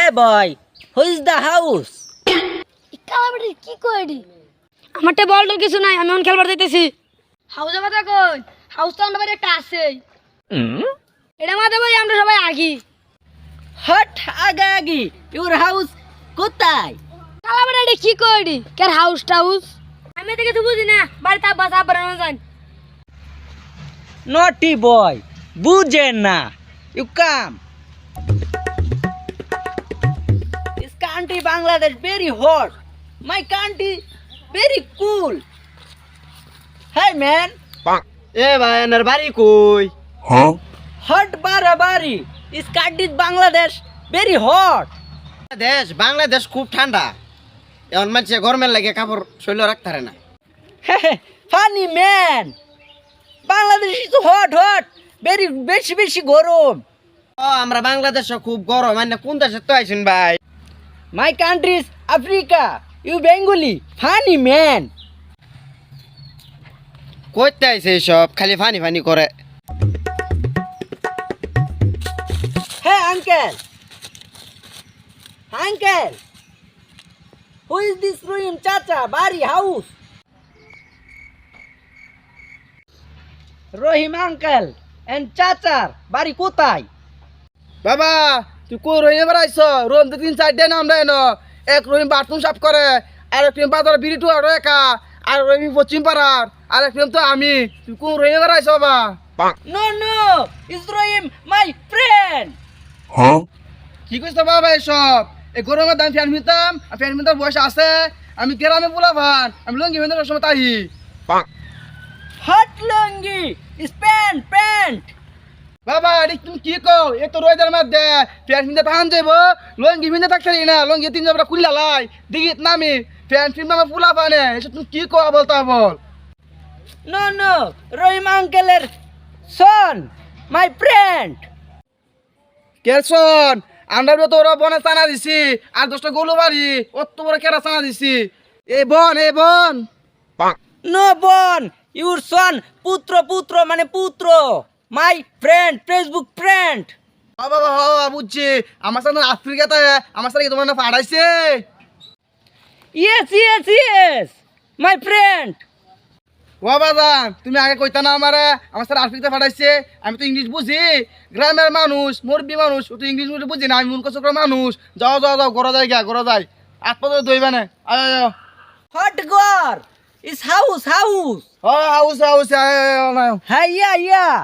Hey boy, who is the house? Kalabari কি কইডি আমারটা বল তো কিছু নাই আমি অন খেলবার যাইতেছি হাউসে কথা কই হাউস তো আমাদের একটা আছে এটা মাঝে ভাই আমরা সবাই আগি Hot agagi, your house কোথায়? কালাবাড়ি কি কইডি কার হাউস টাউস আমি তো কিছু বুঝি না বাড়িতে বাসা বানানো যান Naughty boy, বুঝে না. You come. This country Bangladesh very hot. My country very cool. Hey man, এ ভাই এনার বাড়ি কই? hot barabari. This country Bangladesh very hot. Bangladesh খুব ঠান্ডা। এখন মানুষে গরমের লাগে কাপড় শৈল রাখতে পারে না। Funny man. Bangladesh is hot. Very বেশি গরম. ও আমরা বাংলাদেশে খুব গরম মানে কোন দেশে তো আইছেন ভাই? My country is Africa. You Bengali. Funny man. কইতে আইছে সব খালি ফানি ফানি করে। Hey uncle. Uncle. Who is this room, Chacha? Bari house. Rohim uncle and Chacha. Bari কোথায়? বাবা তুই কই রহিমে বেড়াইছ? রহিম তো 3-4 দিন আমরা এনো। এক রহিম বাথরুম সাফ করে, আর এক রহিম বাজারে বিড়ি টুয়া একা, আর রহিম পশ্চিম পাড়ার, আর এক রহিম তো আমি। তুই কোন রহিমে বেড়াইছ বাবা? No. It's Rohim, my friend. কি কইছ বাবা এসব? এই গরমের দাম ফ্যান মিতাম, আর ফ্যান মিতার বয়স আছে। আমি গ্রামে পোলাপান, আমি লঙ্গি বেঁধে সময় তাই। Hot lungi. It's pant. বাবা আরে তুমি কি কও? এ তো রোদের মধ্যে ফ্যান মিতে টান যাইব, লঙ্গি মিতে থাকতে না, লঙ্গি তিন জবরা খুললা লাই, দিগিত নামি, ফ্যান ফিল্ম পোলাপানে, এসব তুমি কি কও বলতা বল? No. Rohim uncle son, my friend. কেলসন আমরা তো ওরা বনে চানা দিছি, আর 10টা গরু বাড়ি, অত বড় কেরা চানা দিছি। এ বন No born. Your son, পুত্র মানে পুত্র. My friend, Facebook friend. বাবা বুঝছি, আমার সাথে আফ্রিকাতে আমার সাথে তোমার না পাঠাইছে। Yes. My friend. ও বাজান তুমি আগে কইতা না আমারে আমার সাথে আফ্রিকাতে পাঠাইছে। আমি তো ইংলিশ বুঝি, গ্রামের মানুষ মুরব্বী মানুষ ও তো ইংলিশ বুঝি না। আমি মূল কষ্ট মানুষ। যাও ঘর যাই আত্মা তো দইবা না। আয় Hot girl. It's house. House Hi, yeah.